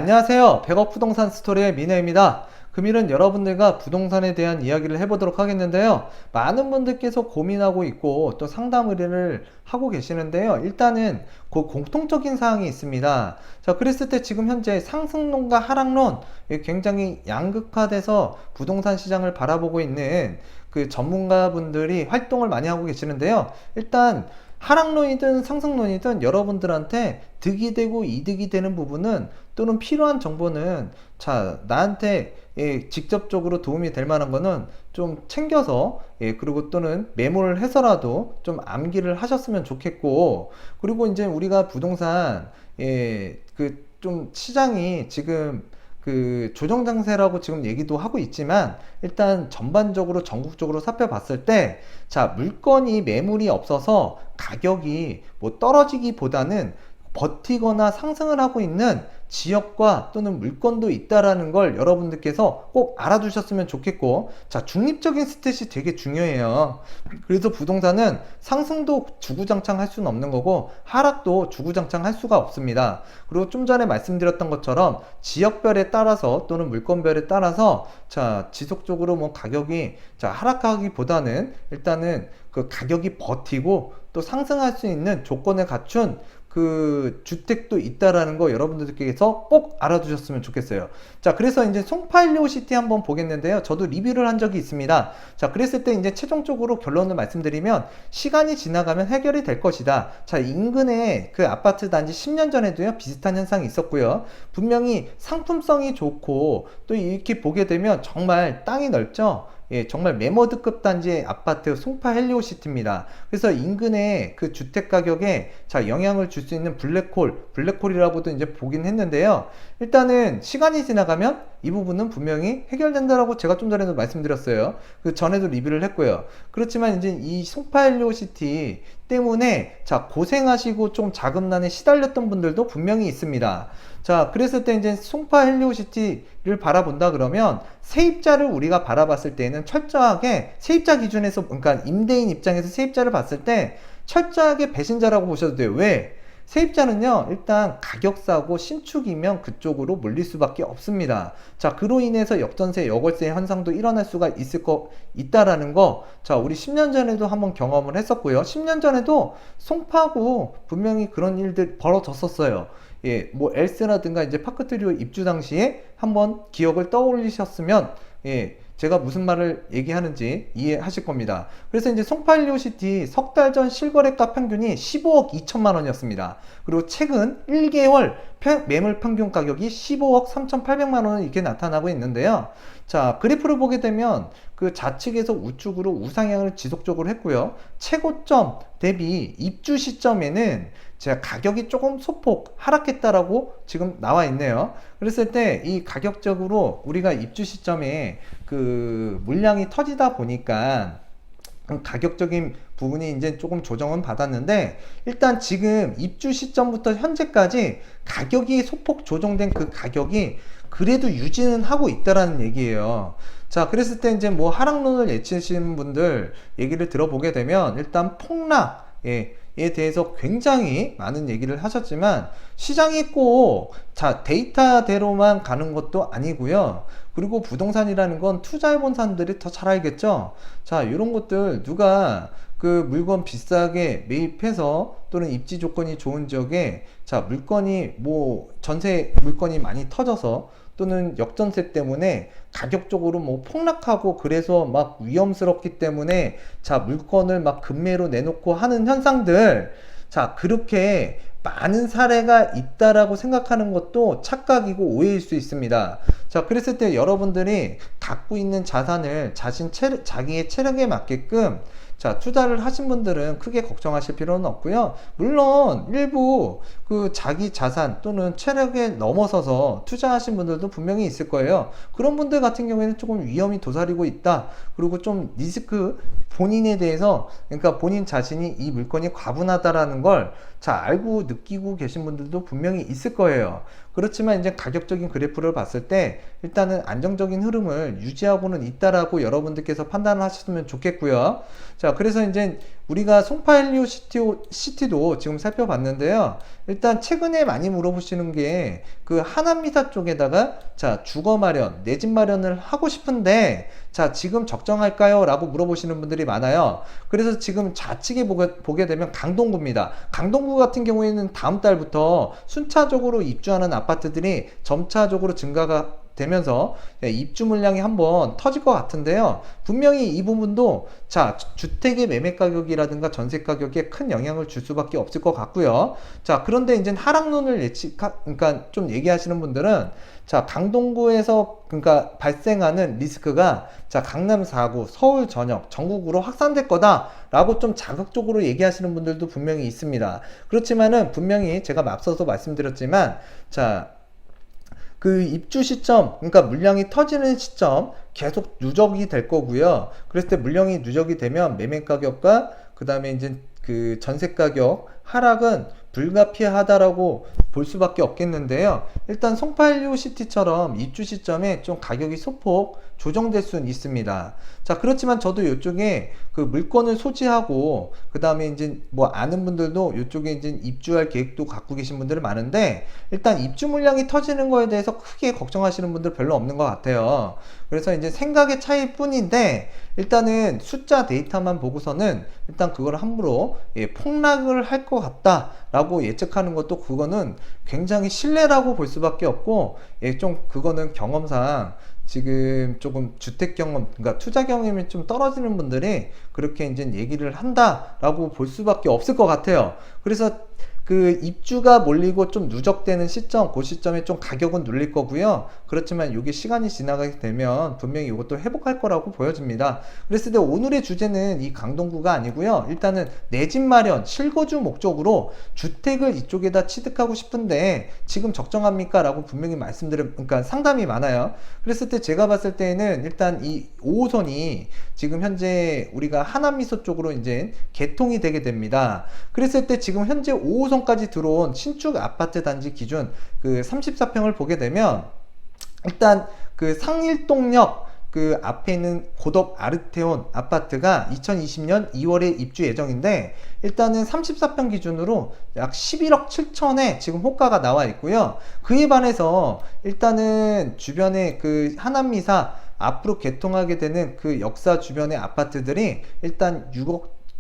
안녕하세요. 100억 부동산 스토리의 민혜입니다. 금일은 여러분들과 부동산에 대한 이야기를 해보도록 하겠는데요. 많은 분들께서 고민하고 있고 또 상담 의뢰를 하고 계시는데요. 일단은 그 공통적인 사항이 있습니다. 자, 그랬을 때 지금 현재 상승론과 하락론 굉장히 양극화돼서 부동산 시장을 바라보고 있는 그 전문가분들이 활동을 많이 하고 계시는데요. 일단 하락론이든 상승론이든 여러분들한테 득이 되고 이득이 되는 부분은 또는 필요한 정보는 자 나한테 직접적으로 도움이 될 만한 거는 좀 챙겨서 그리고 또는 메모를 해서라도 좀 암기를 하셨으면 좋겠고, 그리고 이제 우리가 부동산 그 좀 시장이 지금 그 조정 장세라고 지금 얘기도 하고 있지만, 일단 전반적으로 전국적으로 살펴봤을 때 자 물건이 매물이 없어서 가격이 뭐 떨어지기보다는 버티거나 상승을 하고 있는 지역과 또는 물건도 있다라는 걸 여러분들께서 꼭 알아두셨으면 좋겠고, 자 중립적인 스탯이 되게 중요해요. 그래서 부동산은 상승도 주구장창 할 수는 없는 거고 하락도 주구장창 할 수가 없습니다. 그리고 좀 전에 말씀드렸던 것처럼 지역별에 따라서 또는 물건별에 따라서 자 지속적으로 뭐 가격이 자 하락하기보다는 일단은 그 가격이 버티고 또 상승할 수 있는 조건을 갖춘 그 주택도 있다라는 거 여러분들께서 꼭 알아두셨으면 좋겠어요. 자, 그래서 이제 송파일리오시티 한번 보겠는데요. 저도 리뷰를 한 적이 있습니다. 자, 그랬을 때 이제 최종적으로 결론을 말씀드리면 시간이 지나가면 해결이 될 것이다. 자, 인근에 그 아파트 단지 10년 전에도요 비슷한 현상이 있었고요. 분명히 상품성이 좋고 또 이렇게 보게 되면 정말 땅이 넓죠. 정말 메머드급 단지의 아파트 송파 헬리오시티입니다. 그래서 인근의 그 주택 가격에 자 영향을 줄 수 있는 블랙홀이라고도 이제 보긴 했는데요. 일단은 시간이 지나가면 이 부분은 분명히 해결된다라고 제가 좀 전에도 말씀드렸어요. 그 전에도 리뷰를 했고요. 그렇지만 이제 이 송파 헬리오시티 때문에 자 고생하시고 좀 자금난에 시달렸던 분들도 분명히 있습니다. 자, 그랬을 때 이제 송파 헬리오시티를 바라본다 그러면 세입자를 우리가 바라봤을 때는 철저하게 세입자 기준에서, 그러니까 임대인 입장에서 세입자를 봤을 때 철저하게 배신자라고 보셔도 돼요. 왜? 세입자는요 일단 가격 싸고 신축이면 그쪽으로 몰릴 수밖에 없습니다. 자, 그로 인해서 역전세 역월세 현상도 일어날 수가 있다라는 거, 자 우리 10년 전에도 한번 경험을 했었고요. 10년 전에도 송파구 분명히 그런 일들 벌어졌었어요. 뭐 엘스라든가 이제 파크트리오 입주 당시에 한번 기억을 떠올리셨으면 제가 무슨 말을 얘기하는지 이해하실 겁니다. 그래서 이제 송파일리오시티 석 달 전 실거래가 평균이 15억 2천만 원이었습니다. 그리고 최근 1개월 매물 평균 가격이 15억 3,800만 원 이렇게 나타나고 있는데요. 자, 그래프를 보게 되면 그 좌측에서 우측으로 우상향을 지속적으로 했고요. 최고점 대비 입주 시점에는 제가 가격이 조금 소폭 하락했다라고 지금 나와 있네요. 그랬을 때 이 가격적으로 우리가 입주 시점에 그 물량이 터지다 보니까 가격적인 부분이 이제 조금 조정은 받았는데, 일단 지금 입주 시점부터 현재까지 가격이 소폭 조정된 그 가격이 그래도 유지는 하고 있다라는 얘기예요. 자, 그랬을 때 이제 뭐 하락론을 예측하시는 분들 얘기를 들어보게 되면 일단 폭락에 대해서 굉장히 많은 얘기를 하셨지만 시장이 꼭 자 데이터대로만 가는 것도 아니고요. 그리고 부동산이라는 건 투자해본 사람들이 더 잘 알겠죠. 자, 이런 것들 누가 그 물건 비싸게 매입해서 또는 입지 조건이 좋은 지역에 자 물건이 뭐 전세 물건이 많이 터져서 또는 역전세 때문에 가격적으로 뭐 폭락하고 그래서 막 위험스럽기 때문에 자 물건을 막 급매로 내놓고 하는 현상들, 자 그렇게 많은 사례가 있다라고 생각하는 것도 착각이고 오해일 수 있습니다. 자, 그랬을 때 여러분들이 갖고 있는 자산을 자기의 체력에 맞게끔 자 투자를 하신 분들은 크게 걱정하실 필요는 없고요. 물론 일부 그 자기 자산 또는 체력에 넘어서서 투자하신 분들도 분명히 있을 거예요. 그런 분들 같은 경우에는 조금 위험이 도사리고 있다, 그리고 좀 리스크 본인에 대해서, 그러니까 본인 자신이 이 물건이 과분하다라는 걸 자 알고 느끼고 계신 분들도 분명히 있을 거예요. 그렇지만 이제 가격적인 그래프를 봤을 때 일단은 안정적인 흐름을 유지하고는 있다라고 여러분들께서 판단을 하셨으면 좋겠고요. 자, 그래서 이제 우리가 송파 헬리오 시티도 지금 살펴봤는데요. 일단 최근에 많이 물어보시는 게 그 하남미사 쪽에다가 자 주거 마련, 내 집 마련을 하고 싶은데 자 지금 적정할까요? 라고 물어보시는 분들이 많아요. 그래서 지금 좌측에 보게 되면 강동구입니다. 강동구 같은 경우에는 다음 달부터 순차적으로 입주하는 아파트들이 점차적으로 증가가 되면서 입주 물량이 한번 터질 것 같은데요. 분명히 이 부분도 자 주택의 매매 가격이라든가 전세 가격에 큰 영향을 줄 수밖에 없을 것 같고요. 자 그런데 이제 하락론을 그러니까 좀 얘기하시는 분들은 자 강동구에서 그러니까 발생하는 리스크가 자 강남 4구, 서울 전역, 전국으로 확산될 거다라고 좀 자극적으로 얘기하시는 분들도 분명히 있습니다. 그렇지만은 분명히 제가 앞서서 말씀드렸지만 자 그 입주 시점, 그러니까 물량이 터지는 시점 계속 누적이 될 거고요. 그랬을 때 물량이 누적이 되면 매매 가격과 그 다음에 이제 그 전세 가격 하락은 불가피하다라고 볼 수밖에 없겠는데요. 일단 송파일류 시티처럼 입주 시점에 좀 가격이 소폭 조정될 수는 있습니다. 자, 그렇지만 저도 이쪽에 그 물건을 소지하고 그 다음에 이제 뭐 아는 분들도 이쪽에 이제 입주할 계획도 갖고 계신 분들이 많은데 일단 입주 물량이 터지는 거에 대해서 크게 걱정하시는 분들 별로 없는 것 같아요. 그래서 이제 생각의 차이일 뿐인데 일단은 숫자 데이터만 보고서는 일단 그걸 함부로 폭락을 할 것 같다라고 예측하는 것도 그거는 굉장히 신뢰라고 볼 수밖에 없고 좀 그거는 경험상 지금 조금 주택 경험, 그러니까 투자 경험이 좀 떨어지는 분들이 그렇게 이제 얘기를 한다라고 볼 수밖에 없을 것 같아요. 그래서 그 입주가 몰리고 좀 누적되는 시점, 그 시점에 좀 가격은 눌릴 거고요. 그렇지만 이게 시간이 지나가게 되면 분명히 이것도 회복할 거라고 보여집니다. 그랬을 때 오늘의 주제는 이 강동구가 아니고요. 일단은 내 집 마련, 실거주 목적으로 주택을 이쪽에다 취득하고 싶은데 지금 적정합니까? 라고 분명히 그러니까 상담이 많아요. 그랬을 때 제가 봤을 때는 일단 이 5호선이 지금 현재 우리가 하남미소 쪽으로 이제 개통이 되게 됩니다. 그랬을 때 지금 현재 5호선까지 들어온 신축 아파트 단지 기준 그 34평을 보게 되면 일단 그 상일동역 그 앞에 있는 고덕 아르테온 아파트가 2020년 2월에 입주 예정인데 일단은 34평 기준으로 약 11억 7천에 지금 호가가 나와 있고요. 그에 반해서 일단은 주변에 그 하남미사 앞으로 개통하게 되는 그 역사 주변의 아파트들이 일단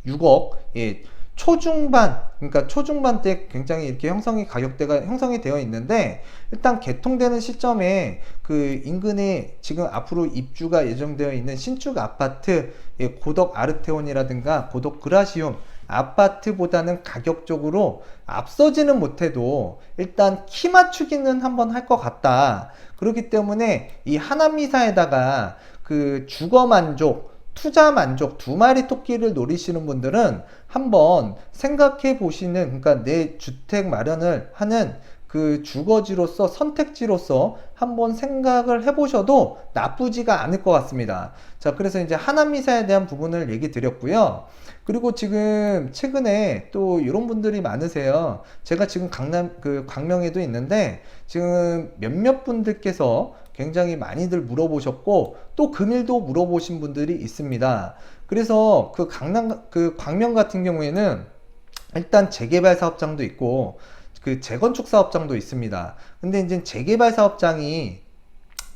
6억 예, 초중반, 그러니까 초중반 때 굉장히 이렇게 가격대가 형성이 되어 있는데 일단 개통되는 시점에 그 인근에 지금 앞으로 입주가 예정되어 있는 신축 아파트 고덕 아르테온이라든가 고덕 그라시움 아파트보다는 가격적으로 앞서지는 못해도 일단 키 맞추기는 한번 할 것 같다. 그렇기 때문에 이 하남미사에다가 그 주거 만족 투자 만족 두 마리 토끼를 노리시는 분들은 한번 생각해 보시는, 그러니까 내 주택 마련을 하는 그 주거지로서 선택지로서 한번 생각을 해보셔도 나쁘지가 않을 것 같습니다. 자, 그래서 이제 하남미사에 대한 부분을 얘기 드렸고요. 그리고 지금 최근에 또 이런 분들이 많으세요. 제가 지금 광명에도 있는데 지금 몇몇 분들께서 굉장히 많이들 물어보셨고 또 금일도 물어보신 분들이 있습니다. 그래서 광명 같은 경우에는 일단 재개발 사업장도 있고 그 재건축 사업장도 있습니다. 근데 이제 재개발 사업장이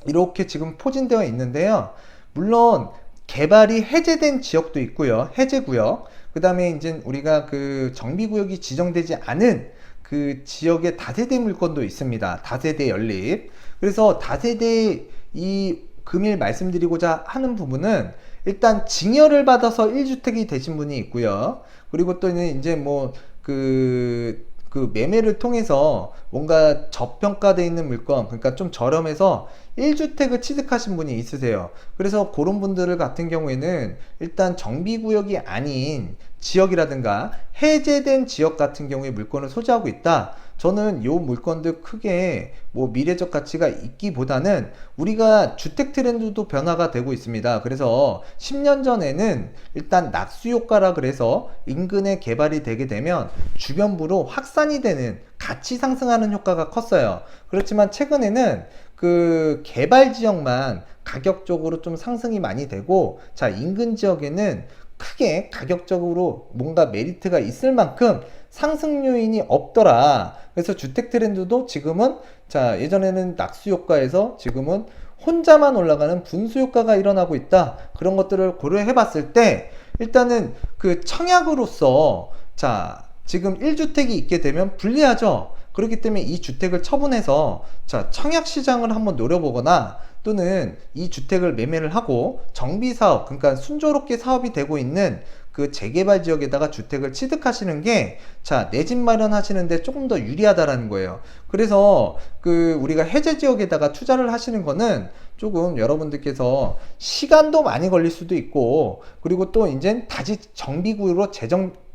이렇게 지금 포진되어 있는데요. 물론 개발이 해제된 지역도 있고요. 해제구역. 그 다음에 이제 우리가 그 정비구역이 지정되지 않은 그 지역의 다세대 물건도 있습니다. 다세대 연립. 그래서 다세대 이 금일 말씀드리고자 하는 부분은 일단 증여를 받아서 1주택이 되신 분이 있고요. 그리고 또 이제 뭐 그 매매를 통해서 뭔가 저평가되어 있는 물건, 그러니까 좀 저렴해서 1주택을 취득하신 분이 있으세요. 그래서 그런 분들 같은 경우에는 일단 정비구역이 아닌 지역이라든가 해제된 지역 같은 경우에 물건을 소지하고 있다. 저는 요 물건들 크게 뭐 미래적 가치가 있기보다는 우리가 주택 트렌드도 변화가 되고 있습니다. 그래서 10년 전에는 일단 낙수 효과라 그래서 인근에 개발이 되게 되면 주변부로 확산이 되는 가치 상승하는 효과가 컸어요. 그렇지만 최근에는 그 개발 지역만 가격적으로 좀 상승이 많이 되고 자 인근 지역에는 크게 가격적으로 뭔가 메리트가 있을 만큼 상승 요인이 없더라. 그래서 주택 트렌드도 지금은 자, 예전에는 낙수 효과에서 지금은 혼자만 올라가는 분수 효과가 일어나고 있다. 그런 것들을 고려해 봤을 때 일단은 그 청약으로서 자, 지금 1주택이 있게 되면 불리하죠. 그렇기 때문에 이 주택을 처분해서 자, 청약 시장을 한번 노려보거나 또는 이 주택을 매매를 하고 정비 사업, 그러니까 순조롭게 사업이 되고 있는 그 재개발 지역에다가 주택을 취득하시는 게 자, 내 집 마련하시는데 조금 더 유리하다라는 거예요. 그래서 그 우리가 해제 지역에다가 투자를 하시는 거는 조금 여러분들께서 시간도 많이 걸릴 수도 있고, 그리고 또 이제 다시 정비구역으로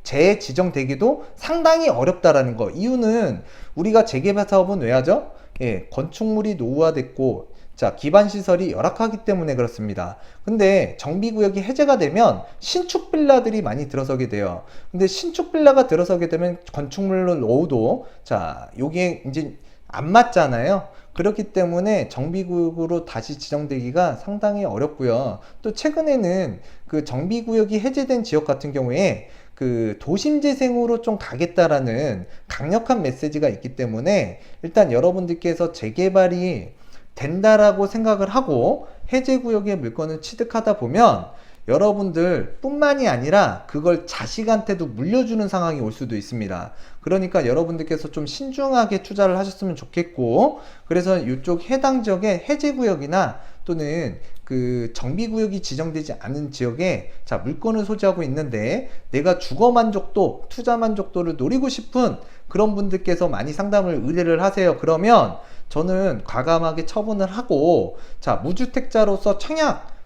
재지정되기도 상당히 어렵다라는 거. 이유는 우리가 재개발 사업은 왜 하죠? 예, 건축물이 노후화됐고 자, 기반 시설이 열악하기 때문에 그렇습니다. 근데 정비구역이 해제가 되면 신축 빌라들이 많이 들어서게 돼요. 근데 신축 빌라가 들어서게 되면 건축물로 노후도 자, 요게 이제 안 맞잖아요. 그렇기 때문에 정비구역으로 다시 지정되기가 상당히 어렵고요. 또 최근에는 그 정비구역이 해제된 지역 같은 경우에 그 도심 재생으로 좀 가겠다라는 강력한 메시지가 있기 때문에 일단 여러분들께서 재개발이 된다라고 생각을 하고 해제구역의 물건을 취득하다 보면 여러분들 뿐만이 아니라 그걸 자식한테도 물려주는 상황이 올 수도 있습니다. 그러니까 여러분들께서 좀 신중하게 투자를 하셨으면 좋겠고, 그래서 이쪽 해당 지역의 해제구역이나 또는 그 정비구역이 지정되지 않은 지역에 자, 물건을 소지하고 있는데 내가 주거 만족도, 투자 만족도를 노리고 싶은 그런 분들께서 많이 상담을 의뢰를 하세요. 그러면 저는 과감하게 처분을 하고 자, 무주택자로서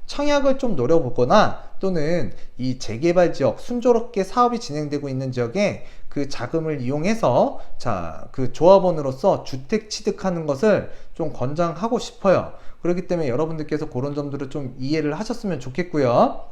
청약을 좀 노려보거나 또는 이 재개발 지역, 순조롭게 사업이 진행되고 있는 지역에 그 자금을 이용해서 자, 그 조합원으로서 주택 취득하는 것을 좀 권장하고 싶어요. 그렇기 때문에 여러분들께서 그런 점들을 좀 이해를 하셨으면 좋겠고요.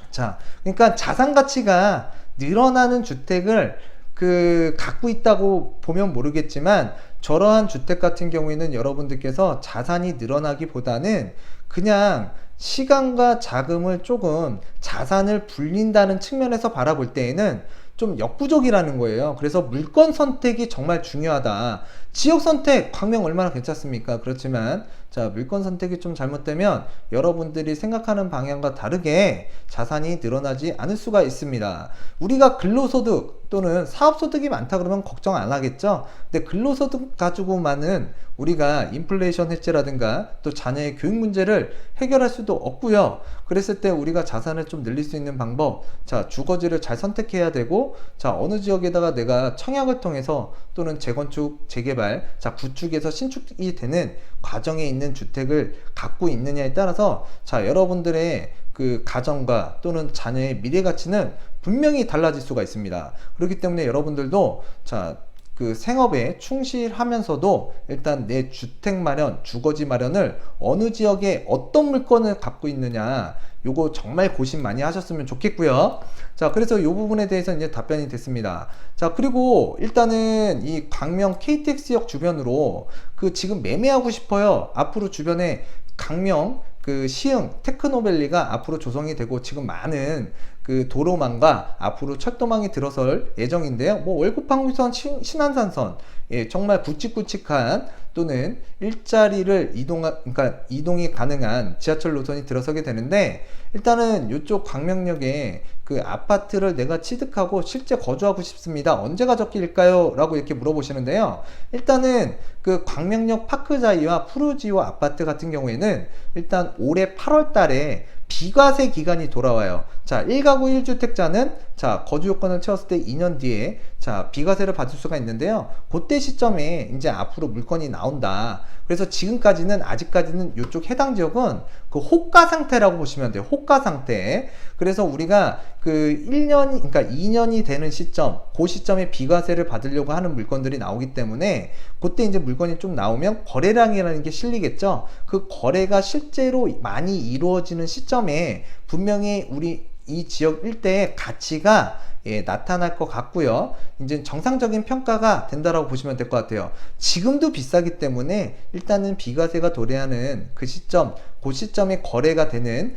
자, 그러니까 자산 가치가 늘어나는 주택을 그 갖고 있다고 보면 모르겠지만 저러한 주택 같은 경우에는 여러분들께서 자산이 늘어나기보다는 그냥 시간과 자금을 조금 자산을 불린다는 측면에서 바라볼 때에는 좀 역부족이라는 거예요. 그래서 물건 선택이 정말 중요하다. 지역 선택, 광명 얼마나 괜찮습니까? 그렇지만 자, 물건 선택이 좀 잘못되면 여러분들이 생각하는 방향과 다르게 자산이 늘어나지 않을 수가 있습니다. 우리가 근로소득 또는 사업소득이 많다 그러면 걱정 안 하겠죠? 근데 근로소득 가지고만은 우리가 인플레이션 해제라든가 또 자녀의 교육 문제를 해결할 수도 없고요. 그랬을 때 우리가 자산을 좀 늘릴 수 있는 방법, 자, 주거지를 잘 선택해야 되고, 자, 어느 지역에다가 내가 청약을 통해서 또는 재건축, 재개발, 자, 구축에서 신축이 되는 과정에 있는 주택을 갖고 있느냐에 따라서 자, 여러분들의 그 가정과 또는 자녀의 미래 가치는 분명히 달라질 수가 있습니다. 그렇기 때문에 여러분들도 자, 그 생업에 충실하면서도 일단 내 주택 마련, 주거지 마련을 어느 지역에 어떤 물건을 갖고 있느냐, 요거 정말 고심 많이 하셨으면 좋겠고요. 자, 그래서 요 부분에 대해서 이제 답변이 됐습니다. 자, 그리고 일단은 이 광명 KTX역 주변으로 그 지금 매매하고 싶어요. 앞으로 주변에 강명 그 시흥 테크노밸리가 앞으로 조성이 되고 지금 많은 그 도로망과 앞으로 철도망이 들어설 예정인데요. 뭐 월급항공선, 신안산선, 예, 정말 굵직굵직한 또는 일자리를 그러니까 이동이 가능한 지하철 노선이 들어서게 되는데, 일단은 이쪽 광명역에 그 아파트를 내가 취득하고 실제 거주하고 싶습니다. 언제가 적기일까요? 라고 이렇게 물어보시는데요. 일단은 그 광명역 파크자이와 푸르지오 아파트 같은 경우에는 일단 올해 8월 달에 비과세 기간이 돌아와요. 자, 1가구 1주택자는 자, 거주 요건을 채웠을 때 2년 뒤에 자, 비과세를 받을 수가 있는데요. 그때 시점에 이제 앞으로 물건이 나온다. 그래서 지금까지는 아직까지는 이쪽 해당 지역은 그 호가 상태라고 보시면 돼요. 호가 상태. 그래서 우리가 그 1년, 그러니까 2년이 되는 시점, 그 시점에 비과세를 받으려고 하는 물건들이 나오기 때문에 그때 이제 물건이 좀 나오면 거래량이라는 게 실리겠죠. 그 거래가 실제로 많이 이루어지는 시점에 분명히 우리 이 지역 일대의 가치가 예, 나타날 것 같고요. 이제 정상적인 평가가 된다라고 보시면 될 것 같아요. 지금도 비싸기 때문에 일단은 비과세가 도래하는 그 시점, 그 시점에 거래가 되는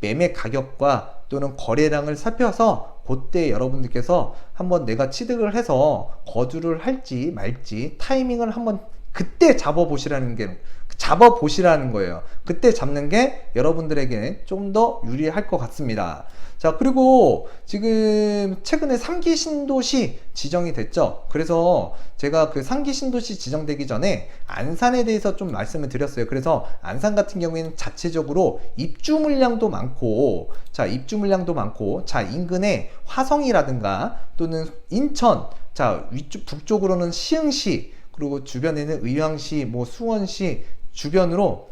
매매 가격과 또는 거래량을 살펴서 그때 여러분들께서 한번 내가 취득을 해서 거주를 할지 말지 타이밍을 한번 그때 잡아보시라는 거예요. 그때 잡는 게 여러분들에게 좀 더 유리할 것 같습니다. 자, 그리고 지금 최근에 3기 신도시 지정이 됐죠. 그래서 제가 그 3기 신도시 지정되기 전에 안산에 대해서 좀 말씀을 드렸어요. 그래서 안산 같은 경우에는 자체적으로 입주 물량도 많고, 자, 인근에 화성이라든가 또는 인천, 자, 북쪽으로는 시흥시, 그리고 주변에는 의왕시, 수원시 주변으로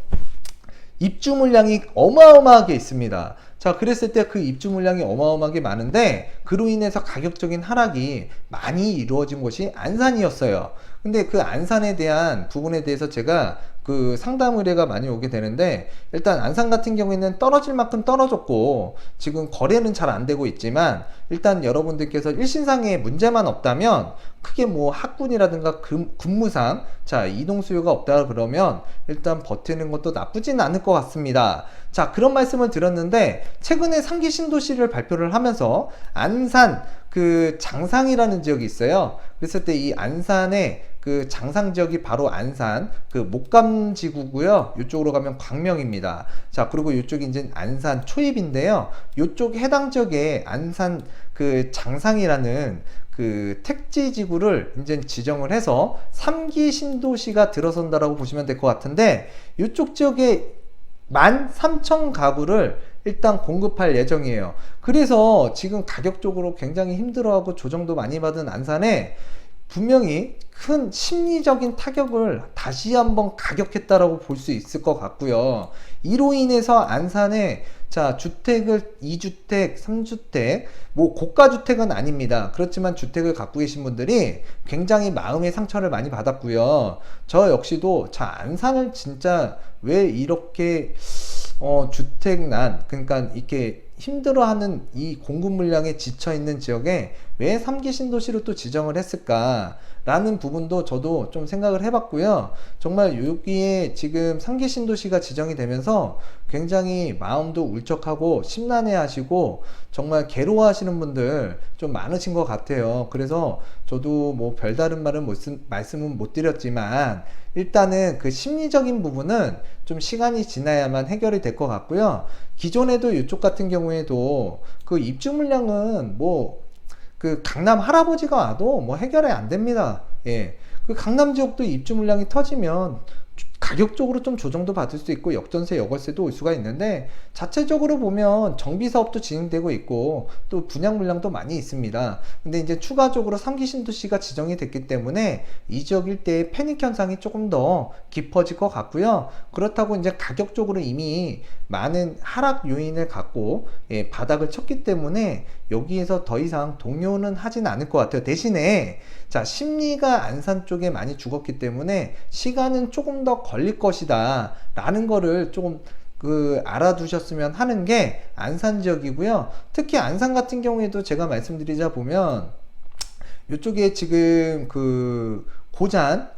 입주 물량이 어마어마하게 있습니다. 자, 그랬을 때 그 입주 물량이 어마어마하게 많은데 그로 인해서 가격적인 하락이 많이 이루어진 곳이 안산이었어요. 근데 그 안산에 대한 부분에 대해서 제가 그 상담 의뢰가 많이 오게 되는데, 일단 안산 같은 경우에는 떨어질 만큼 떨어졌고 지금 거래는 잘 안 되고 있지만, 일단 여러분들께서 일신상에 문제만 없다면 크게 학군이라든가 근무상 자 이동 수요가 없다 그러면 일단 버티는 것도 나쁘진 않을 것 같습니다. 자, 그런 말씀을 드렸는데 최근에 3기 신도시를 발표를 하면서 안산 그 장상이라는 지역이 있어요. 그랬을 때 이 안산의 그 장상 지역이 바로 안산 그 목감 지구고요. 이쪽으로 가면 광명입니다. 자, 그리고 이쪽이 이제 안산 초입인데요. 이쪽 해당 지역에 안산 그 장상이라는 그 택지 지구를 이제 지정을 해서 3기 신도시가 들어선다라고 보시면 될 것 같은데, 이쪽 지역에 13,000가구를 일단 공급할 예정이에요. 그래서 지금 가격적으로 굉장히 힘들어하고 조정도 많이 받은 안산에 분명히 큰 심리적인 타격을 다시 한번 가격했다라고 볼 수 있을 것 같고요. 이로 인해서 안산에 자 주택을 2주택, 3주택 고가주택은 아닙니다. 그렇지만 주택을 갖고 계신 분들이 굉장히 마음의 상처를 많이 받았고요. 저 역시도 자 안산을 진짜 왜 이렇게 주택난, 그러니까 이렇게 힘들어하는 이 공급 물량에 지쳐있는 지역에 왜 3기 신도시로 또 지정을 했을까 라는 부분도 저도 좀 생각을 해봤고요. 정말 여기에 지금 3기 신도시가 지정이 되면서 굉장히 마음도 울적하고 심란해 하시고 정말 괴로워하시는 분들 좀 많으신 것 같아요. 그래서 저도 별다른 말씀은 못 드렸지만, 일단은 그 심리적인 부분은 좀 시간이 지나야만 해결이 될 것 같고요. 기존에도 이쪽 같은 경우에도 그 입주 물량은 그 강남 할아버지가 와도 해결이 안 됩니다. 예. 그 강남 지역도 입주 물량이 터지면 가격적으로 좀 조정도 받을 수 있고 역전세, 여걸세도 올 수가 있는데, 자체적으로 보면 정비 사업도 진행되고 있고 또 분양 물량도 많이 있습니다. 근데 이제 추가적으로 3기 신도시가 지정이 됐기 때문에 이 지역 일대의 패닉 현상이 조금 더 깊어질 것 같고요. 그렇다고 이제 가격적으로 이미 많은 하락 요인을 갖고 바닥을 쳤기 때문에 여기에서 더 이상 동요는 하진 않을 것 같아요. 대신에 자 심리가 안산 쪽에 많이 죽었기 때문에 시간은 조금 더 걸릴 것이다 라는 거를 조금 알아두셨으면 하는 게 안산 지역이고요. 특히 안산 같은 경우에도 제가 말씀드리자 보면 이쪽에 지금 그 고잔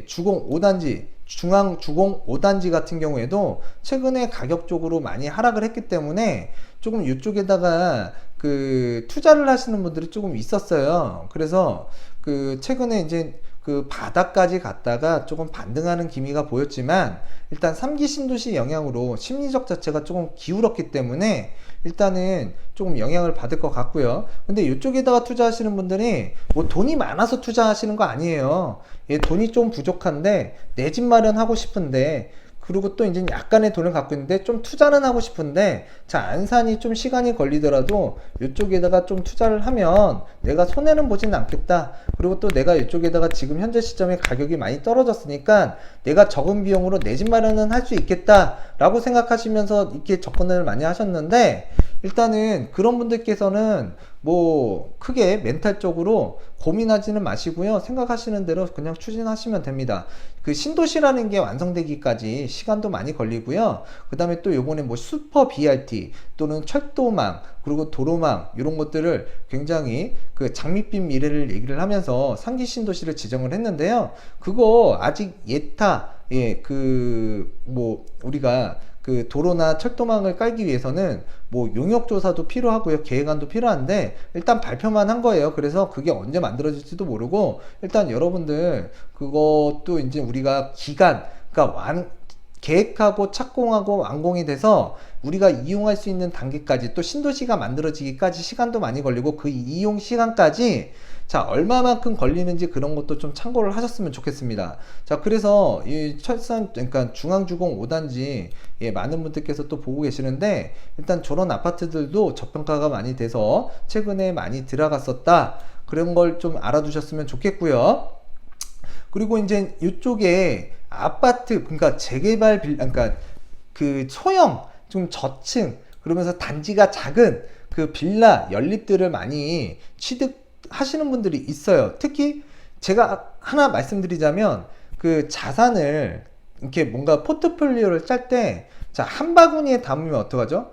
주공 5단지 중앙 주공 5단지 같은 경우에도 최근에 가격적으로 많이 하락을 했기 때문에 조금 이쪽에다가 그 투자를 하시는 분들이 조금 있었어요. 그래서 그 최근에 이제 그 바닥까지 갔다가 조금 반등하는 기미가 보였지만, 일단 3기 신도시 영향으로 심리적 자체가 조금 기울었기 때문에 일단은 조금 영향을 받을 것 같고요. 근데 이쪽에다가 투자하시는 분들이 돈이 많아서 투자하시는 거 아니에요. 돈이 좀 부족한데 내 집 마련하고 싶은데, 그리고 또 이제 약간의 돈을 갖고 있는데 좀 투자는 하고 싶은데, 자 안산이 좀 시간이 걸리더라도 이쪽에다가 좀 투자를 하면 내가 손해는 보지는 않겠다. 그리고 또 내가 이쪽에다가 지금 현재 시점에 가격이 많이 떨어졌으니까 내가 적은 비용으로 내 집 마련은 할 수 있겠다 라고 생각하시면서 이렇게 접근을 많이 하셨는데, 일단은 그런 분들께서는 크게 멘탈적으로 고민하지는 마시고요. 생각하시는 대로 그냥 추진하시면 됩니다. 그 신도시라는 게 완성되기까지 시간도 많이 걸리고요. 그 다음에 또 요번에 슈퍼 BRT 또는 철도망 그리고 도로망 이런 것들을 굉장히 그 장밋빛 미래를 얘기를 하면서 3기 신도시를 지정을 했는데요. 그거 아직 예타 우리가 그 도로나 철도망을 깔기 위해서는 뭐 용역 조사도 필요하고요. 계획안도 필요한데 일단 발표만 한 거예요. 그래서 그게 언제 만들어질지도 모르고 일단 여러분들 그것도 이제 우리가 기간, 그러니까 계획하고 착공하고 완공이 돼서 우리가 이용할 수 있는 단계까지 또 신도시가 만들어지기까지 시간도 많이 걸리고 그 이용 시간까지 자 얼마만큼 걸리는지 그런 것도 좀 참고를 하셨으면 좋겠습니다. 자 그래서 이 철산 그러니까 중앙주공 5단지 예, 많은 분들께서 또 보고 계시는데 일단 저런 아파트들도 저평가가 많이 돼서 최근에 많이 들어갔었다 그런 걸 좀 알아두셨으면 좋겠고요. 그리고 이제 이쪽에 아파트 그러니까 재개발 그러니까 그 소형 좀 저층 그러면서 단지가 작은 그 빌라 연립들을 많이 취득하시는 분들이 있어요. 특히 제가 하나 말씀드리자면 그 자산을 이렇게 뭔가 포트폴리오를 짤 때 자 한 바구니에 담으면 어떡하죠?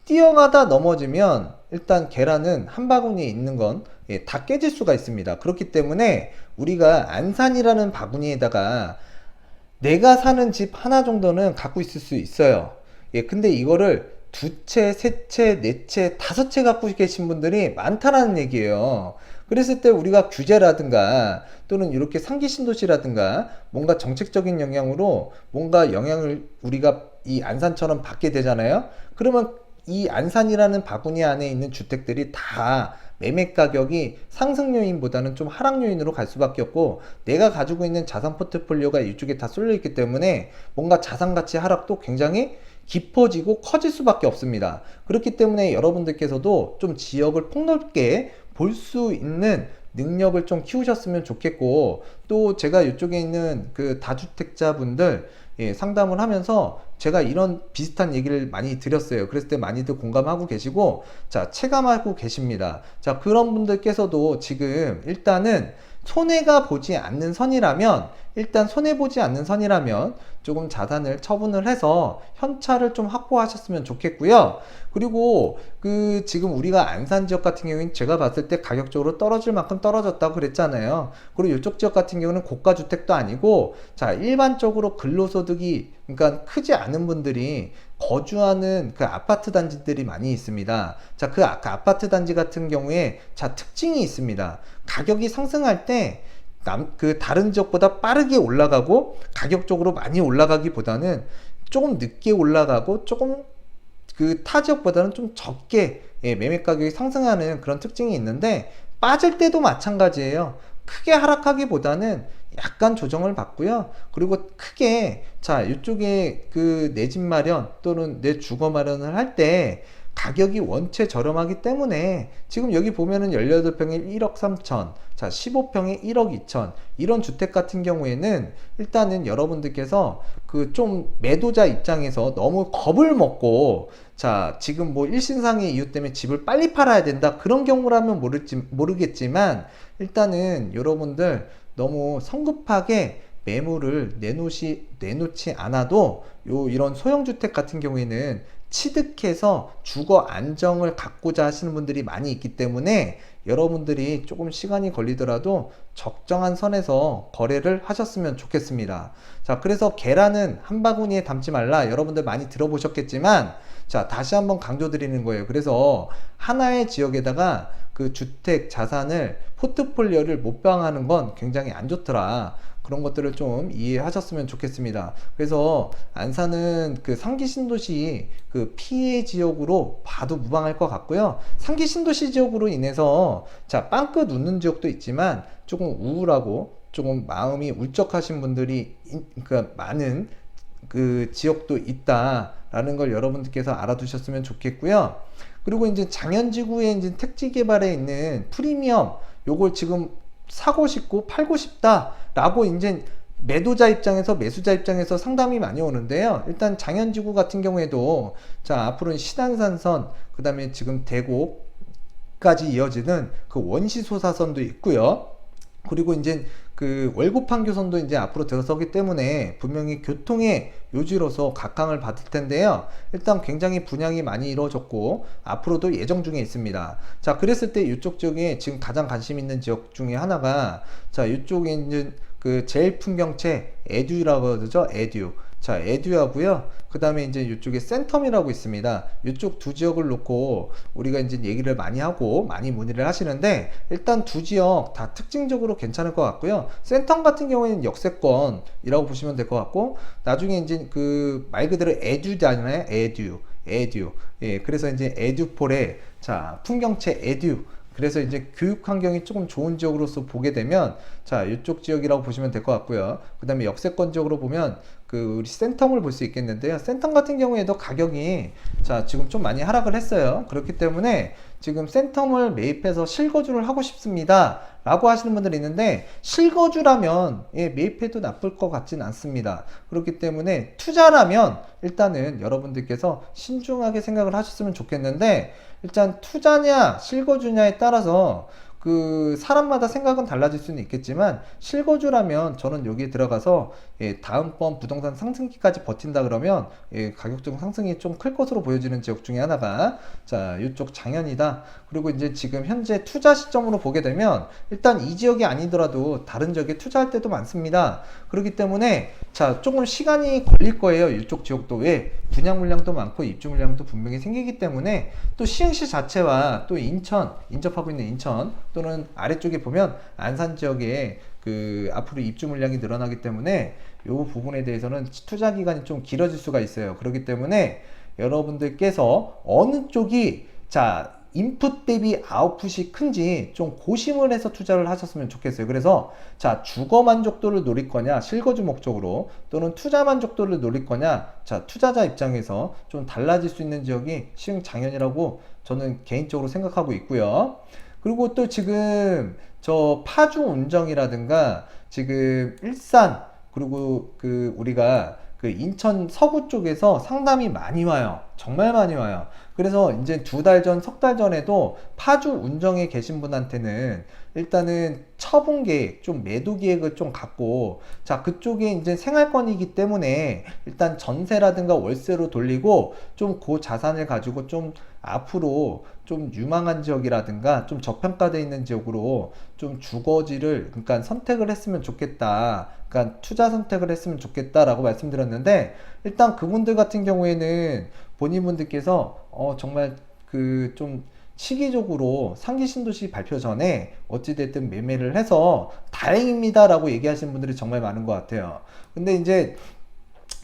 뛰어가다 넘어지면 일단 계란은 한 바구니에 있는 건 예, 다 깨질 수가 있습니다. 그렇기 때문에 우리가 안산이라는 바구니에다가 내가 사는 집 하나 정도는 갖고 있을 수 있어요. 예, 근데 이거를 두 채, 세 채, 네 채, 다섯 채 갖고 계신 분들이 많다라는 얘기예요. 그랬을 때 우리가 규제라든가 또는 이렇게 상기 신도시라든가 뭔가 정책적인 영향으로 뭔가 영향을 우리가 이 안산처럼 받게 되잖아요. 그러면 이 안산이라는 바구니 안에 있는 주택들이 다 매매 가격이 상승 요인보다는 좀 하락 요인으로 갈 수밖에 없고 내가 가지고 있는 자산 포트폴리오가 이쪽에 다 쏠려 있기 때문에 뭔가 자산 가치 하락도 굉장히 깊어지고 커질 수밖에 없습니다. 그렇기 때문에 여러분들께서도 좀 지역을 폭넓게 볼 수 있는 능력을 좀 키우셨으면 좋겠고 또 제가 이쪽에 있는 그 다주택자분들 예, 상담을 하면서 제가 이런 비슷한 얘기를 많이 드렸어요. 그랬을 때 많이들 공감하고 계시고 자 체감하고 계십니다. 자 그런 분들께서도 지금 일단은 손해가 보지 않는 선이라면 일단 손해보지 않는 선이라면 조금 자산을 처분을 해서 현찰을 좀 확보하셨으면 좋겠고요. 그리고 그 지금 우리가 안산 지역 같은 경우는 제가 봤을 때 가격적으로 떨어질 만큼 떨어졌다고 그랬잖아요. 그리고 이쪽 지역 같은 경우는 고가 주택도 아니고 자 일반적으로 근로소득이 그러니까 크지 않은 분들이 거주하는 그 아파트 단지들이 많이 있습니다. 자, 그 아파트 단지 같은 경우에 자 특징이 있습니다. 가격이 상승할 때 그 다른 지역보다 빠르게 올라가고 가격적으로 많이 올라가기보다는 조금 늦게 올라가고 조금 그 타 지역보다는 좀 적게 예, 매매 가격이 상승하는 그런 특징이 있는데 빠질 때도 마찬가지예요. 크게 하락하기보다는 약간 조정을 받고요. 그리고 크게 자 이쪽에 그 내 집 마련 또는 내 주거 마련을 할 때 가격이 원체 저렴하기 때문에 지금 여기 보면은 18평에 1억 3천 자 15평에 1억 2천 이런 주택 같은 경우에는 일단은 여러분들께서 그 좀 매도자 입장에서 너무 겁을 먹고 자 지금 뭐 일신상의 이유 때문에 집을 빨리 팔아야 된다 그런 경우라면 모르겠지만 일단은 여러분들 너무 성급하게 매물을 내놓지 않아도 이런 소형주택 같은 경우에는 취득해서 주거 안정을 갖고자 하시는 분들이 많이 있기 때문에 여러분들이 조금 시간이 걸리더라도 적정한 선에서 거래를 하셨으면 좋겠습니다. 자, 그래서 계란은 한 바구니에 담지 말라 여러분들 많이 들어보셨겠지만 자, 다시 한번 강조드리는 거예요. 그래서 하나의 지역에다가 그 주택 자산을 포트폴리오를 못방하는 건 굉장히 안 좋더라. 그런 것들을 좀 이해하셨으면 좋겠습니다. 그래서 안산은 그 상기 신도시 그 피해 지역으로 봐도 무방할 것 같고요. 상기 신도시 지역으로 인해서 자 빵끝 웃는 지역도 있지만 조금 우울하고 조금 마음이 울적하신 분들이 그러니까 많은 그 지역도 있다라는 걸 여러분들께서 알아두셨으면 좋겠고요. 그리고 이제 장현지구의 이제 택지 개발에 있는 프리미엄 요걸 지금 사고 싶고 팔고 싶다라고 이제 매도자 입장에서 매수자 입장에서 상담이 많이 오는데요. 일단 장현지구 같은 경우에도 자 앞으로는 신안산선 그 다음에 지금 대구까지 이어지는 그 원시소사선도 있고요. 그리고 이제 그 월곡판교선도 이제 앞으로 들어서기 때문에 분명히 교통의 요지로서 각광을 받을 텐데요. 일단 굉장히 분양이 많이 이루어졌고 앞으로도 예정 중에 있습니다. 자, 그랬을 때 이쪽 지역에 지금 가장 관심 있는 지역 중에 하나가 자, 이쪽에 이제 그 제일 풍경채 에듀라고 그러죠. 에듀. 자, 에듀하고요. 그 다음에 이제 이쪽에 센텀이라고 있습니다. 이쪽 두 지역을 놓고 우리가 이제 얘기를 많이 하고 많이 문의를 하시는데, 일단 두 지역 다 특징적으로 괜찮을 것 같고요. 센텀 같은 경우에는 역세권이라고 보시면 될 것 같고, 나중에 이제 그 말 그대로 에듀잖아요. 에듀. 예, 그래서 이제 에듀폴에, 자, 풍경채 에듀. 그래서 이제 교육 환경이 조금 좋은 지역으로서 보게 되면, 자, 이쪽 지역이라고 보시면 될 것 같고요. 그 다음에 역세권 지역으로 보면 그 우리 센텀을 볼 수 있겠는데요. 센텀 같은 경우에도 가격이, 자, 지금 좀 많이 하락을 했어요. 그렇기 때문에 지금 센텀을 매입해서 실거주를 하고 싶습니다 라고 하시는 분들이 있는데, 실거주라면 예, 매입해도 나쁠 것 같진 않습니다. 그렇기 때문에 투자라면 일단은 여러분들께서 신중하게 생각을 하셨으면 좋겠는데, 일단 투자냐 실거주냐에 따라서 그 사람마다 생각은 달라질 수는 있겠지만, 실거주라면 저는 여기에 들어가서 예, 다음번 부동산 상승기까지 버틴다 그러면 예, 가격적 상승이 좀 클 것으로 보여지는 지역 중에 하나가, 자, 이쪽 장현이다. 그리고 이제 지금 현재 투자 시점으로 보게 되면 일단 이 지역이 아니더라도 다른 지역에 투자할 때도 많습니다. 그렇기 때문에 자, 조금 시간이 걸릴 거예요. 이쪽 지역도. 왜? 분양 물량도 많고 입주 물량도 분명히 생기기 때문에, 또 시흥시 자체와 또 인천, 인접하고 있는 인천, 또는 아래쪽에 보면 안산 지역에 그 앞으로 입주 물량이 늘어나기 때문에 이 부분에 대해서는 투자 기간이 좀 길어질 수가 있어요. 그렇기 때문에 여러분들께서 어느 쪽이, 자, 인풋 대비 아웃풋이 큰지 좀 고심을 해서 투자를 하셨으면 좋겠어요. 그래서 자, 주거 만족도를 노릴 거냐 실거주 목적으로, 또는 투자 만족도를 노릴 거냐, 자, 투자자 입장에서 좀 달라질 수 있는 지역이 시흥 장현이라고 저는 개인적으로 생각하고 있고요. 그리고 또 지금 저 파주 운정이라든가 지금 일산, 그리고 그 우리가 그 인천 서구 쪽에서 상담이 많이 와요. 정말 많이 와요. 그래서 이제 두 달 전, 석 달 전에도 파주 운정에 계신 분한테는 일단은 처분 계획, 좀 매도 계획을 좀 갖고, 자, 그쪽에 이제 생활권이기 때문에 일단 전세라든가 월세로 돌리고 좀 그 자산을 가지고 좀 앞으로 좀 유망한 지역이라든가 좀 저평가되어 있는 지역으로 좀 주거지를, 그러니까 선택을 했으면 좋겠다. 그러니까 투자 선택을 했으면 좋겠다라고 말씀드렸는데, 일단 그분들 같은 경우에는 본인분들께서 정말 그 좀 시기적으로 상기 신도시 발표 전에 어찌됐든 매매를 해서 다행입니다 라고 얘기하시는 분들이 정말 많은 것 같아요. 근데 이제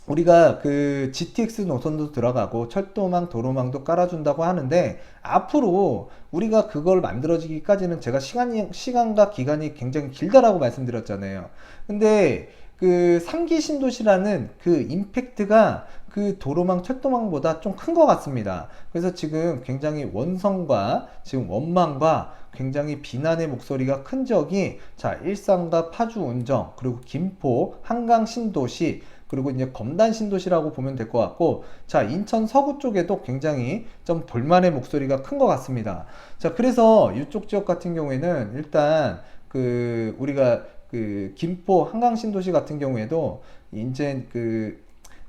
우리가 그 GTX 노선도 들어가고 철도망, 도로망도 깔아준다고 하는데, 앞으로 우리가 그걸 만들어지기까지는 제가 시간과 기간이 굉장히 길다라고 말씀드렸잖아요. 근데 그 3기 신도시라는 그 임팩트가 그 도로망, 철도망보다 좀 큰 것 같습니다. 그래서 지금 굉장히 원성과 지금 원망과 굉장히 비난의 목소리가 큰 지역이, 자, 일산과 파주 운정, 그리고 김포, 한강 신도시, 그리고 이제 검단 신도시라고 보면 될 것 같고, 자, 인천 서구 쪽에도 굉장히 좀 볼만의 목소리가 큰 것 같습니다. 자, 그래서 이쪽 지역 같은 경우에는 일단 그 우리가 그 김포 한강 신도시 같은 경우에도 이제 그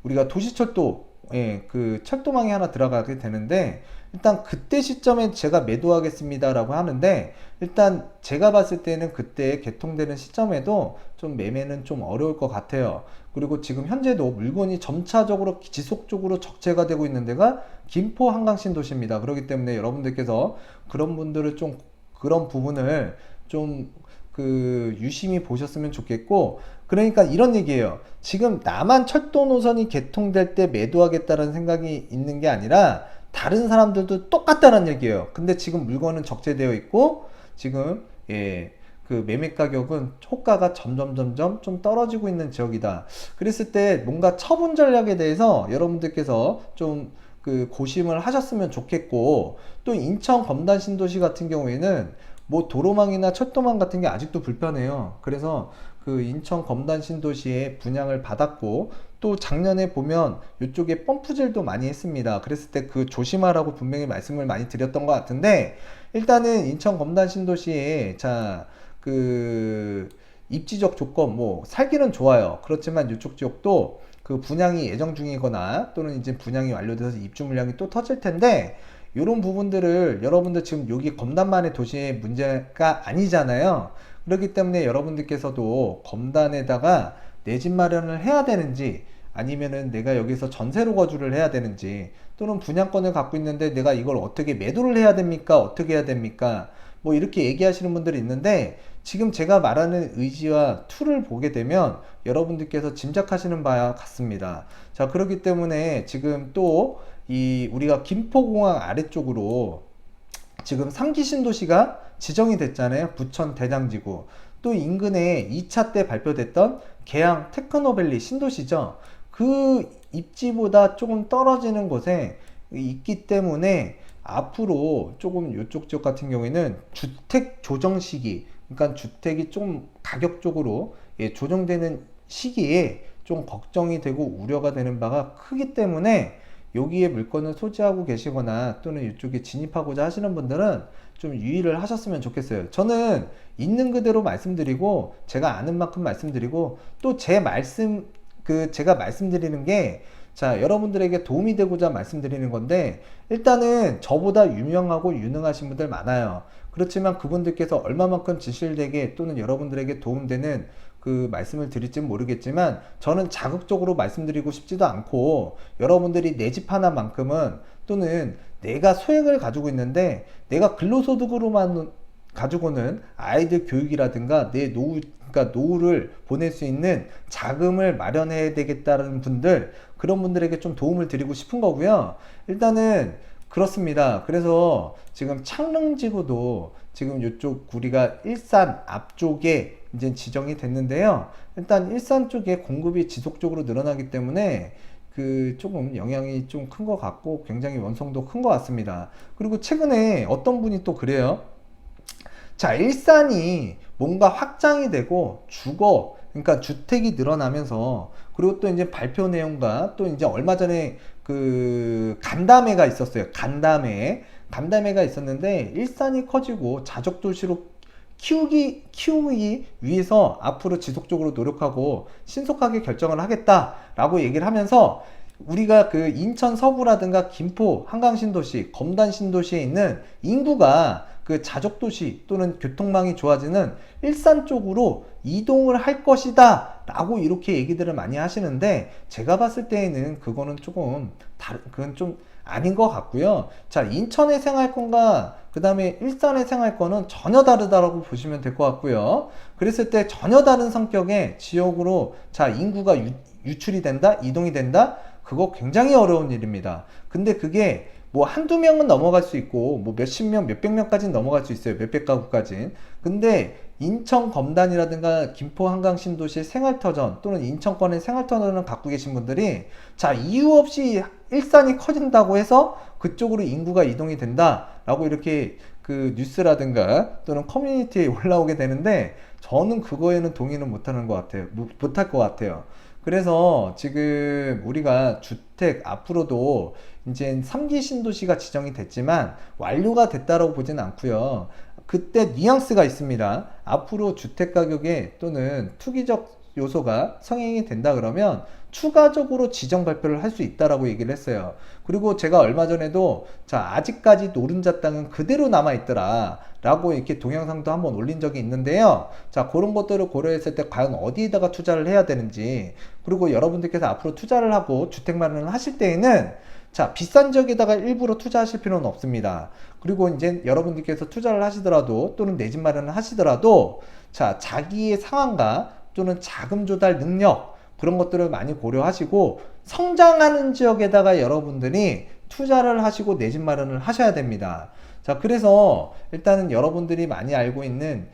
우리가 도시철도, 예, 그 철도망이 하나 들어가게 되는데, 일단 그때 시점에 제가 매도하겠습니다라고 하는데, 일단 제가 봤을 때는 그때 개통되는 시점에도 좀 매매는 좀 어려울 것 같아요. 그리고 지금 현재도 물건이 점차적으로 지속적으로 적재가 되고 있는 데가 김포 한강 신도시입니다. 그렇기 때문에 여러분들께서 그런 분들을 좀, 그런 부분을 좀 그 유심히 보셨으면 좋겠고, 그러니까 이런 얘기예요. 지금 나만 철도 노선이 개통될 때 매도하겠다는 생각이 있는 게 아니라 다른 사람들도 똑같다는 얘기예요. 근데 지금 물건은 적재되어 있고, 지금 예, 그 매매 가격은 호가가 점점 좀 떨어지고 있는 지역이다. 그랬을 때 뭔가 처분 전략에 대해서 여러분들께서 좀 그 고심을 하셨으면 좋겠고, 또 인천 검단 신도시 같은 경우에는 뭐 도로망이나 철도망 같은 게 아직도 불편해요. 그래서 그 인천 검단 신도시에 분양을 받았고, 또 작년에 보면 이쪽에 펌프질도 많이 했습니다. 그랬을 때 그 조심하라고 분명히 말씀을 많이 드렸던 것 같은데, 일단은 인천 검단 신도시에, 자, 그 입지적 조건, 뭐 살기는 좋아요. 그렇지만 이쪽 지역도 그 분양이 예정 중이거나 또는 이제 분양이 완료돼서 입주 물량이 또 터질 텐데, 이런 부분들을 여러분들 지금 여기 검단만의 도시의 문제가 아니잖아요. 그렇기 때문에 여러분들께서도 검단에다가 내 집 마련을 해야 되는지, 아니면은 내가 여기서 전세로 거주를 해야 되는지, 또는 분양권을 갖고 있는데 내가 이걸 어떻게 매도를 해야 됩니까? 어떻게 해야 됩니까? 뭐 이렇게 얘기하시는 분들이 있는데, 지금 제가 말하는 의지와 툴을 보게 되면 여러분들께서 짐작하시는 바와 같습니다. 자, 그렇기 때문에 지금 또 이 우리가 김포공항 아래쪽으로 지금 3기 신도시가 지정이 됐잖아요. 부천 대장지구. 또 인근에 2차 때 발표됐던 계양 테크노밸리 신도시죠. 그 입지보다 조금 떨어지는 곳에 있기 때문에 앞으로 조금 이쪽 지역 같은 경우에는 주택 조정 시기, 그러니까 주택이 좀 가격적으로 조정되는 시기에 좀 걱정이 되고 우려가 되는 바가 크기 때문에, 여기에 물건을 소지하고 계시거나 또는 이쪽에 진입하고자 하시는 분들은 좀 유의를 하셨으면 좋겠어요. 저는 있는 그대로 말씀드리고, 제가 아는 만큼 말씀드리고, 또 제 말씀, 제가 말씀드리는 게, 자, 여러분들에게 도움이 되고자 말씀드리는 건데, 일단은 저보다 유명하고 유능하신 분들 많아요. 그렇지만 그분들께서 얼마만큼 진실되게 또는 여러분들에게 도움되는 그 말씀을 드릴지는 모르겠지만, 저는 자극적으로 말씀드리고 싶지도 않고, 여러분들이 내 집 하나만큼은, 또는 내가 소액을 가지고 있는데 내가 근로소득으로만 가지고는 아이들 교육이라든가 내 노후, 그러니까 노후를 보낼 수 있는 자금을 마련해야 되겠다는 분들, 그런 분들에게 좀 도움을 드리고 싶은 거고요. 일단은 그렇습니다. 그래서 지금 창릉지구도 지금 이쪽 우리가 일산 앞쪽에 이제 지정이 됐는데요. 일단 일산 쪽에 공급이 지속적으로 늘어나기 때문에 조금 영향이 좀 큰 것 같고, 굉장히 원성도 큰 것 같습니다. 그리고 최근에 어떤 분이 또 그래요. 자, 일산이 뭔가 확장이 되고 그러니까 주택이 늘어나면서, 그리고 또 이제 발표 내용과 또 이제 얼마 전에 간담회가 있었어요. 간담회가 있었는데, 일산이 커지고 자족 도시로 키우기 위해서 앞으로 지속적으로 노력하고 신속하게 결정을 하겠다라고 얘기를 하면서, 우리가 인천 서부라든가 김포 한강신도시, 검단신도시에 있는 인구가 자족도시 또는 교통망이 좋아지는 일산 쪽으로 이동을 할 것이다 라고 이렇게 얘기들을 많이 하시는데, 제가 봤을 때에는 그거는 그건 좀 아닌 것 같고요. 자, 인천의 생활권과 그 다음에 일산의 생활권은 전혀 다르다라고 보시면 될 것 같고요. 그랬을 때 전혀 다른 성격의 지역으로, 자, 인구가 유출이 된다, 이동이 된다, 그거 굉장히 어려운 일입니다. 근데 그게 뭐 한두 명은 넘어갈 수 있고, 뭐 몇십 명, 몇백 명까지는 넘어갈 수 있어요. 몇백 가구까지는. 근데 인천 검단이라든가 김포 한강 신도시의 생활터전, 또는 인천권의 생활터전을 갖고 계신 분들이, 자, 이유 없이 일산이 커진다고 해서 그쪽으로 인구가 이동이 된다라고 이렇게 뉴스라든가 또는 커뮤니티에 올라오게 되는데, 저는 그거에는 동의는 못하는 것 같아요. 못할 것 같아요. 그래서 지금 우리가 주택 앞으로도 이제 3기 신도시가 지정이 됐지만 완료가 됐다라고 보진 않고요. 그때 뉘앙스가 있습니다. 앞으로 주택 가격에 또는 투기적 요소가 성행이 된다 그러면 추가적으로 지정 발표를 할 수 있다라고 얘기를 했어요. 그리고 제가 얼마 전에도, 자, 아직까지 노른자 땅은 그대로 남아 있더라 라고 이렇게 동영상도 한번 올린 적이 있는데요. 자, 그런 것들을 고려했을 때 과연 어디에다가 투자를 해야 되는지, 그리고 여러분들께서 앞으로 투자를 하고 주택 마련을 하실 때에는, 자, 비싼 지역에다가 일부러 투자하실 필요는 없습니다. 그리고 이제 여러분들께서 투자를 하시더라도 또는 내 집 마련을 하시더라도, 자, 자기의 상황과 또는 자금 조달 능력, 그런 것들을 많이 고려하시고 성장하는 지역에다가 여러분들이 투자를 하시고 내 집 마련을 하셔야 됩니다. 자, 그래서 일단은 여러분들이 많이 알고 있는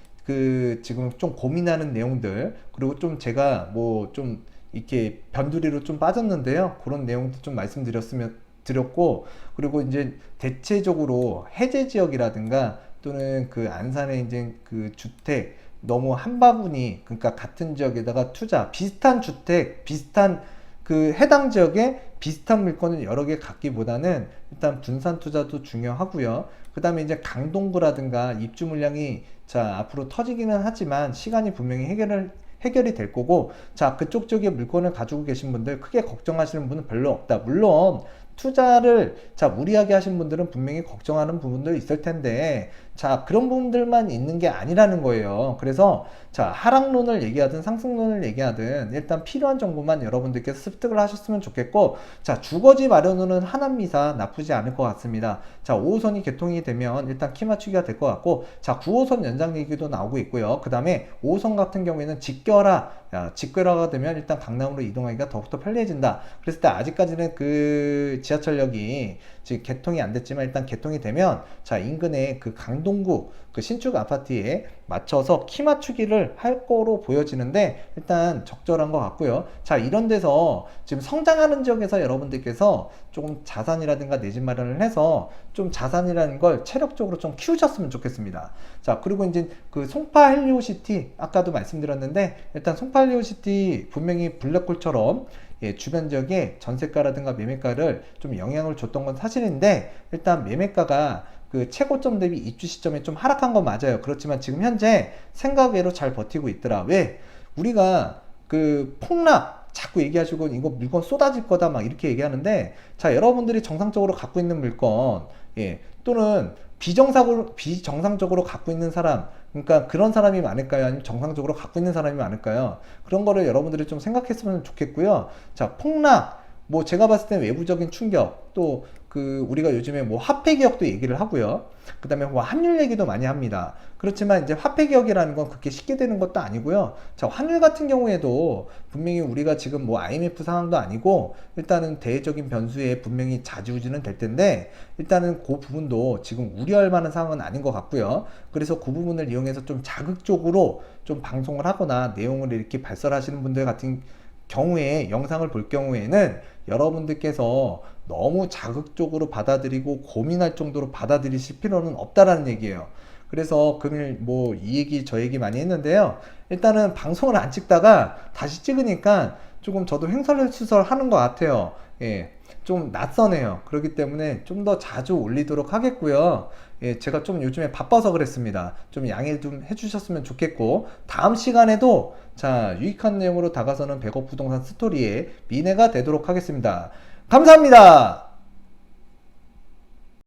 지금 좀 고민하는 내용들, 그리고 좀 제가 뭐 좀 이렇게 변두리로 좀 빠졌는데요. 그런 내용도 좀 드렸고, 그리고 이제 대체적으로 해제 지역이라든가 또는 안산의 이제 주택 너무 한 바구니, 그러니까 같은 지역에다가 투자, 비슷한 주택, 비슷한 해당 지역에 비슷한 물건을 여러 개 갖기보다는 일단 분산 투자도 중요하고요. 그 다음에 이제 강동구라든가 입주 물량이, 자, 앞으로 터지기는 하지만 시간이 분명히 해결이 될 거고, 자, 그쪽 지역에 물건을 가지고 계신 분들 크게 걱정하시는 분은 별로 없다. 물론 투자를 자 무리하게 하신 분들은 분명히 걱정하는 부분도 있을 텐데 자 그런 부분들만 있는 게 아니라는 거예요. 그래서 자 하락론을 얘기하든 상승론을 얘기하든 일단 필요한 정보만 여러분들께서 습득을 하셨으면 좋겠고 자 주거지 마련으로는 하남미사 나쁘지 않을 것 같습니다. 자 5호선이 개통이 되면 일단 키 맞추기가 될 것 같고 자 9호선 연장 얘기도 나오고 있고요. 그 다음에 5호선 같은 경우에는 직결화가 되면 일단 강남으로 이동하기가 더욱더 편리해진다. 그랬을 때 아직까지는 그 지하철역이 지금 개통이 안 됐지만 일단 개통이 되면 자 인근에 그 강동구 그 신축 아파트에 맞춰서 키 맞추기를 할 거로 보여지는데 일단 적절한 것 같고요. 자 이런 데서 지금 성장하는 지역에서 여러분들께서 조금 자산이라든가 내 집 마련을 해서 좀 자산이라는 걸 체력적으로 좀 키우셨으면 좋겠습니다. 자 그리고 이제 그 송파 헬리오시티 아까도 말씀드렸는데 일단 송파 헬리오시티 분명히 블랙홀처럼 예, 주변 지역에 전세가라든가 매매가를 좀 영향을 줬던 건 사실인데 일단 매매가가 그 최고점 대비 입주 시점에 좀 하락한 건 맞아요. 그렇지만 지금 현재 생각외로 잘 버티고 있더라. 왜? 우리가 그 폭락 자꾸 얘기하시고 이거 물건 쏟아질 거다 막 이렇게 얘기하는데 자 여러분들이 정상적으로 갖고 있는 물건 예, 또는 비정상적으로 갖고 있는 사람 그러니까 그런 사람이 많을까요? 아니면 정상적으로 갖고 있는 사람이 많을까요? 그런 거를 여러분들이 좀 생각했으면 좋겠고요. 자, 폭락, 뭐 제가 봤을 때 외부적인 충격, 또 그 우리가 요즘에 뭐 화폐 기억도 얘기를 하고요. 그 다음에 뭐 환율 얘기도 많이 합니다. 그렇지만 이제 화폐 기억이라는 건 그렇게 쉽게 되는 것도 아니고요. 자, 환율 같은 경우에도 분명히 우리가 지금 뭐 IMF 상황도 아니고 일단은 대외적인 변수에 분명히 좌지우지는 될 텐데 일단은 그 부분도 지금 우려할 만한 상황은 아닌 것 같고요. 그래서 그 부분을 이용해서 좀 자극적으로 좀 방송을 하거나 내용을 이렇게 발설하시는 분들 같은 경우에 영상을 볼 경우에는 여러분들께서 너무 자극적으로 받아들이고 고민할 정도로 받아들이실 필요는 없다라는 얘기예요. 그래서 금일 뭐 이 얘기 저 얘기 많이 했는데요. 일단은 방송을 안 찍다가 다시 찍으니까 조금 저도 횡설수설 하는 것 같아요. 예, 좀 낯서네요. 그렇기 때문에 좀 더 자주 올리도록 하겠고요. 예, 제가 좀 요즘에 바빠서 그랬습니다. 좀 양해 좀 해주셨으면 좋겠고 다음 시간에도 자 유익한 내용으로 다가서는 100억 부동산 스토리의 미래가 되도록 하겠습니다. 감사합니다.